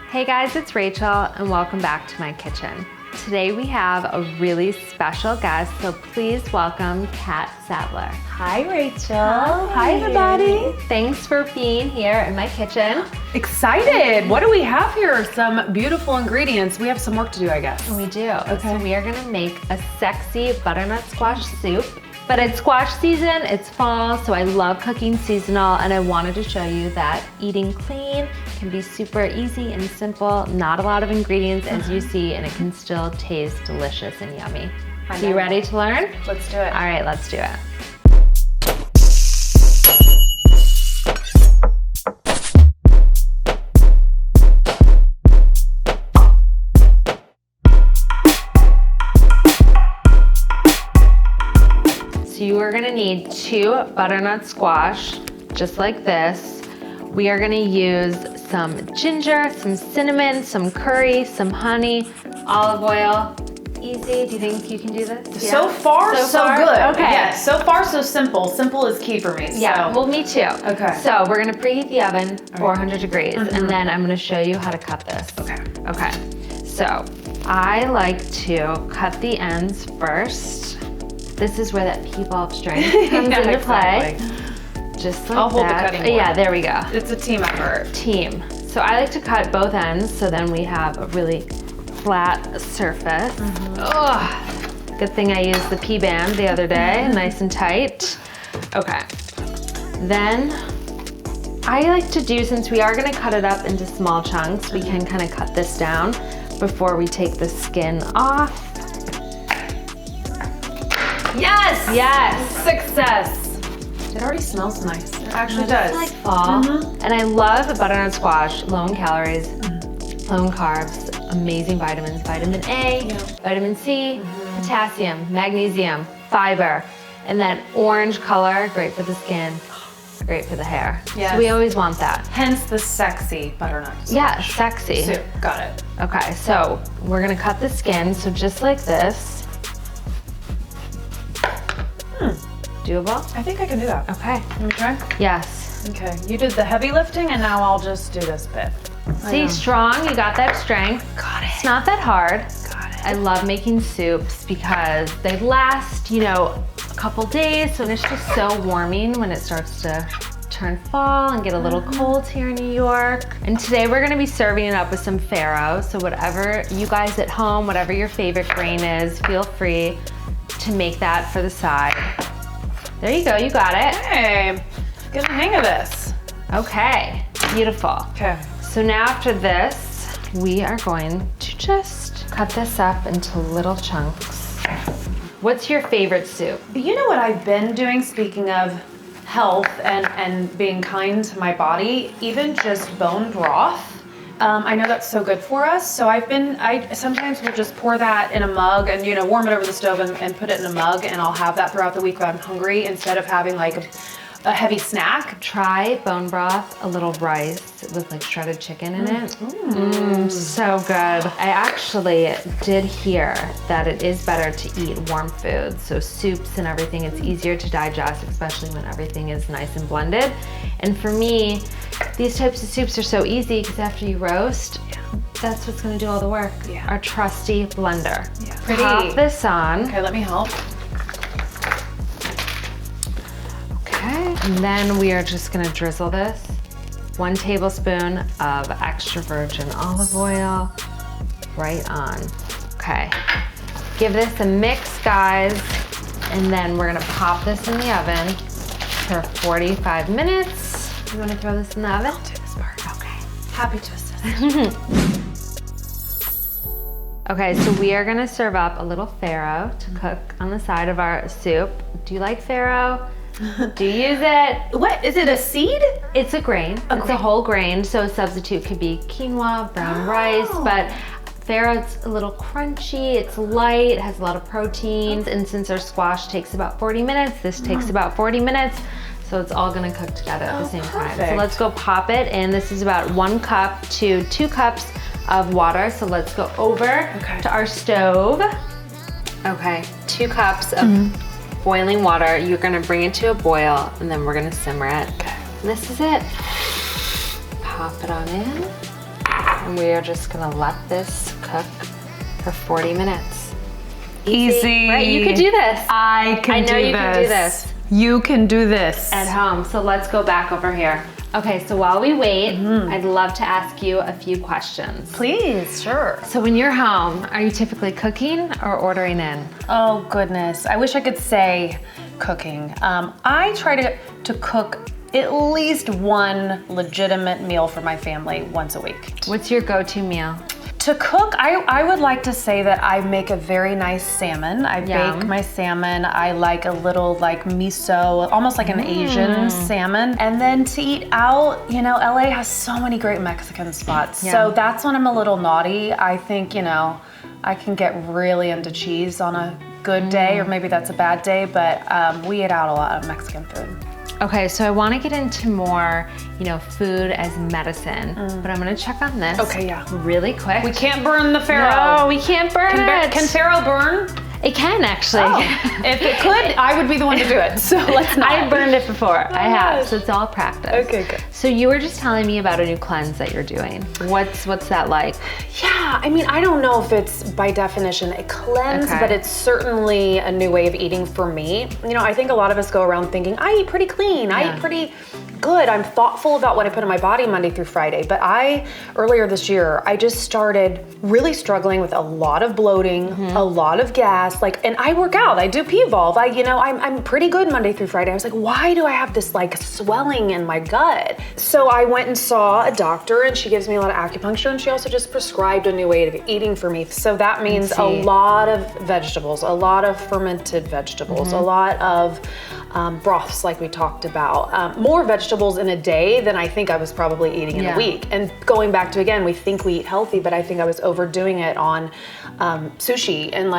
Hey guys, it's Rachel and welcome back to my kitchen. Today we have a really special guest, so please welcome Catt Sadler. Hi Rachel. Hi everybody. Thanks for being here in my kitchen. Excited. What do we have here? Some beautiful ingredients. We have some work to do, I guess. We do. Okay. So we are gonna make a sexy butternut squash soup. But it's squash season, it's fall, so I love cooking seasonal, and I wanted to show you that eating clean can be super easy and simple, not a lot of ingredients as you see, and it can still taste delicious and yummy. So you ready to learn? Let's do it. All right, let's do it. So you are gonna need 2 butternut squash, just like this. We are gonna use some ginger, some cinnamon, some curry, some honey, olive oil. Easy, do you think you can do this? Yeah? So far, so good. Okay. Yes, so far, so simple. Simple is key for me. Yeah, so. well, me too. Okay. So we're gonna preheat the oven, 400 degrees, and then I'm gonna show you how to cut this. Okay. Okay, so I like to cut the ends first. This is where that P.volve strength comes into play. Just like I'll hold the that. cutting board. Yeah, there we go. It's a team effort. Team. So I like to cut both ends so then we have a really flat surface. Ugh. Good thing I used the P-band the other day, nice and tight. Okay. Then I like to do, since we are gonna cut it up into small chunks, we can kind of cut this down before we take the skin off. Yes! Yes! Success! It already smells nice. It actually does. It's like fall. And I love butternut squash, low in calories, low in carbs, amazing vitamins, vitamin A, vitamin C, potassium, magnesium, fiber, and that orange color, great for the skin, great for the hair. Yes. So we always want that. Hence the sexy butternut. Yeah, sexy. Soup. Got it. Okay, so we're gonna cut the skin, so just like this. Doable? I think I can do that. Okay. Okay. Yes. Okay. You did the heavy lifting, and now I'll just do this bit. See, strong, you got that strength. Got it. It's not that hard. Got it. I love making soups because they last, a couple days, so it's just so warming when it starts to turn fall and get a little cold here in New York. And today we're gonna be serving it up with some farro, so whatever you guys at home, whatever your favorite grain is, feel free to make that for the side. There you go, you got it. Hey, get the hang of this. Okay, beautiful. Okay. So now after this, we are going to just cut this up into little chunks. What's your favorite soup? You know what I've been doing, speaking of health and being kind to my body, even just bone broth. I know that's so good for us. So I sometimes will just pour that in a mug and, warm it over the stove and put it in a mug, and I'll have that throughout the week when I'm hungry instead of having like a heavy snack. Try bone broth, a little rice with like shredded chicken in it. So good. I actually did hear that it is better to eat warm foods. So soups and everything, it's easier to digest, especially when everything is nice and blended. And for me, these types of soups are so easy because after you roast, that's what's gonna do all the work. Yeah. Our trusty blender. Yeah. Pretty. Pop this on. Okay, let me help. Okay, and then we are just gonna drizzle this. 1 tablespoon of extra virgin olive oil right on. Okay, give this a mix, guys, and then we're gonna pop this in the oven for 45 minutes. You wanna throw this in the oven? I'll do this part. Okay. Happy to assist. Okay, so we are gonna serve up a little farro to cook on the side of our soup. Do you like farro? Do you use it? What, is it a seed? It's a grain. It's a whole grain, so a substitute could be quinoa, brown rice, but farro's a little crunchy, it's light, it has a lot of proteins, and since our squash takes about 40 minutes, this takes about 40 minutes, so it's all gonna cook together at the same time. So let's go pop it in. This is about 1 cup to 2 cups of water, so let's go over to our stove. Okay, 2 cups of boiling water. You're gonna bring it to a boil, and then we're gonna simmer it. And this is it. Pop it on in. And we are just gonna let this cook for 40 minutes. Easy. Right, you could do this. I know you can do this. You can do this. At home. So let's go back over here. Okay, so while we wait, I'd love to ask you a few questions. Please, sure. So when you're home, are you typically cooking or ordering in? Oh goodness, I wish I could say cooking. I try to cook at least one legitimate meal for my family once a week. What's your go-to meal? To cook, I would like to say that I make a very nice salmon. I bake my salmon. I like a little like miso, almost like an Asian salmon. And then to eat out, you know, LA has so many great Mexican spots. Yeah. So that's when I'm a little naughty. I think, you know, I can get really into cheese on a good day, or maybe that's a bad day, but we eat out a lot of Mexican food. Okay, so I want to get into more, you know, food as medicine, but I'm gonna check on this. Okay, yeah. Really quick. We can't burn the farro. No, we can't burn it. Can farro burn? It can actually. Oh, if it could, I would be the one to do it. So let's not. I burned it before. I have, gosh. so it's all practice. Okay, good. So you were just telling me about a new cleanse that you're doing. What's that like? Yeah, I mean, I don't know if it's by definition a cleanse, Okay. but it's certainly a new way of eating for me. You know, I think a lot of us go around thinking, I eat pretty clean, I eat pretty good, I'm thoughtful about what I put in my body Monday through Friday. But earlier this year, I just started really struggling with a lot of bloating, a lot of gas, and I work out, I do P.volve, I'm pretty good Monday through Friday. I was like, why do I have this swelling in my gut? So I went and saw a doctor, and she gives me a lot of acupuncture, and she also just prescribed a new way of eating for me. So that means a lot of vegetables, a lot of fermented vegetables, a lot of broths like we talked about, more vegetables in a day than I think I was probably eating in a week. And going back to, again, we think we eat healthy, but I think I was overdoing it on sushi and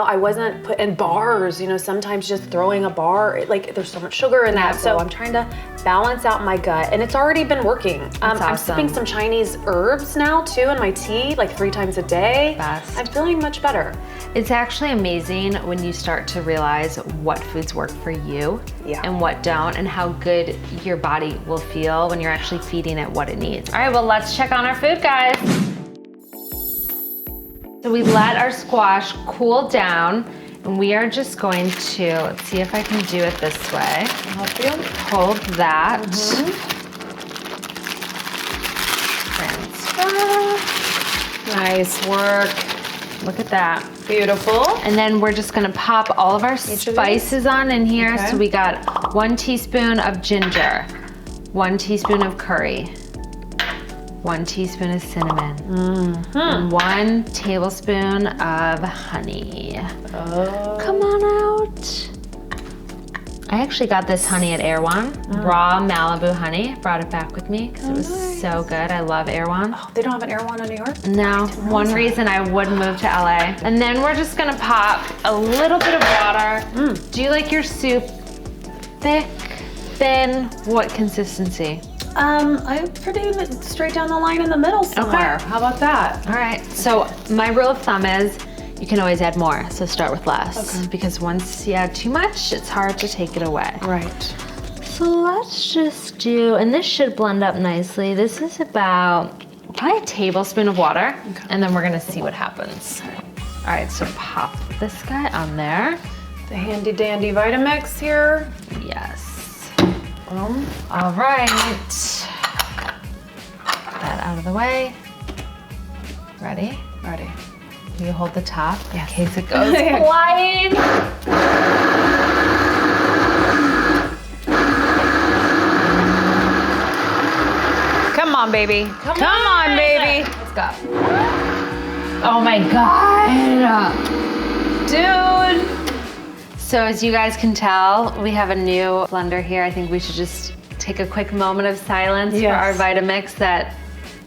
I wasn't in bars, sometimes just throwing a bar, there's so much sugar in that. So I'm trying to balance out my gut, and it's already been working. I'm sipping some Chinese herbs now too in my tea, 3 times a day. Best. I'm feeling much better. It's actually amazing when you start to realize what foods work for you and what don't, and how good your body will feel when you're actually feeding it what it needs. All right, well, let's check on our food, guys. So we let our squash cool down, and we are just going to, let's see if I can do it this way. Help you? Hold that. Transfer. Nice work. Look at that. Beautiful. And then we're just gonna pop all of our spices on in here. Okay. So we got 1 teaspoon of ginger, 1 teaspoon of curry, 1 teaspoon of cinnamon, and 1 tablespoon of honey. Oh. Come on out. I actually got this honey at Erewhon, raw Malibu honey. Brought it back with me because it was so good. I love Erewhon. Oh, they don't have an Erewhon in New York? No, one reason I would move to LA. And then we're just gonna pop a little bit of water. Do you like your soup thick, thin? What consistency? I'm pretty straight down the line in the middle somewhere. Okay. How about that? All right, so my rule of thumb is you can always add more, so start with less. Because once you add too much, it's hard to take it away. Right. So let's just do, and this should blend up nicely. This is about probably a tablespoon of water, and then we're gonna see what happens. All right, so pop this guy on there. The handy dandy Vitamix here. Yes. All right. Get that out of the way. Ready? Ready. You hold the top in case it goes flying. Come on, baby. Come on, baby. Let's go. Oh my God. Dude. So as you guys can tell, we have a new blender here. I think we should just take a quick moment of silence for our Vitamix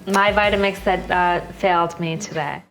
my Vitamix that failed me today.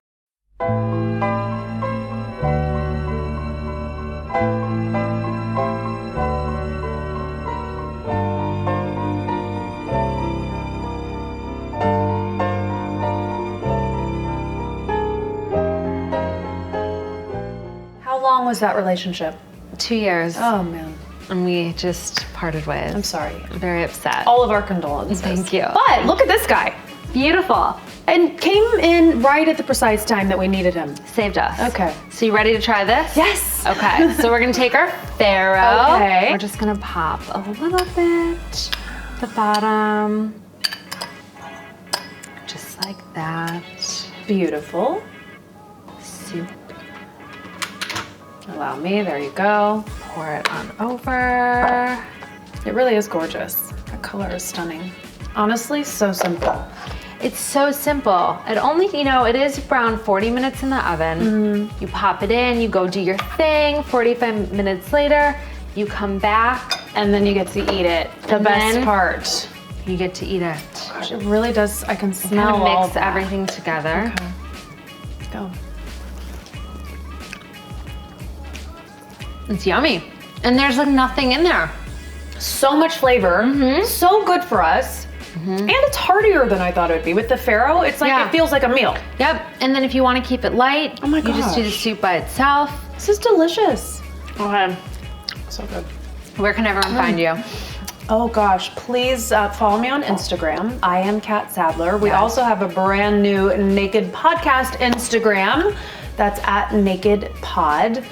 How long was that relationship? 2 years. Oh, man. And we just parted ways. I'm sorry. I'm very upset. All of our condolences. Thank you. But look at this guy. Beautiful. And came in right at the precise time that we needed him. Saved us. Okay. So you ready to try this? Yes. Okay, so we're gonna take our farro. Okay. We're just gonna pop a little bit at the bottom. Just like that. Beautiful. Soup. Allow me, there you go. Pour it on over. It really is gorgeous. The color is stunning. Honestly, so simple. It's so simple. It only, it is around 40 minutes in the oven. You pop it in, you go do your thing. 45 minutes later, you come back. And then you get to eat it. The best part. You get to eat it. Gosh, it really does, I can smell Kind of all mix that. everything together. Okay. Let's go. It's yummy. And there's like nothing in there. So much flavor. So good for us. And it's heartier than I thought it would be. With the farro, it's like, it feels like a meal. Yep, and then if you want to keep it light, Oh my you just do the gosh. soup by itself. This is delicious. Okay. So good. Where can everyone find you? Oh gosh, please follow me on Instagram. I am Catt Sadler. We also have a brand new Naked Podcast Instagram. That's at Naked Pod.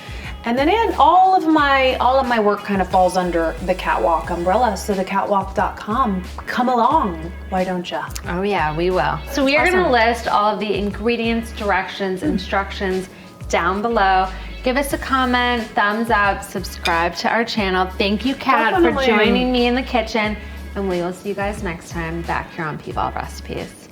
And then all of my work kind of falls under the Catwalk umbrella. So thecatwalk.com. Come along, why don't ya? Oh yeah, we will. So we are Awesome. gonna list all of the ingredients, directions, instructions down below. Give us a comment, thumbs up, subscribe to our channel. Thank you, Kat, for Definitely. joining me in the kitchen. And we will see you guys next time back here on P.volve Recipes.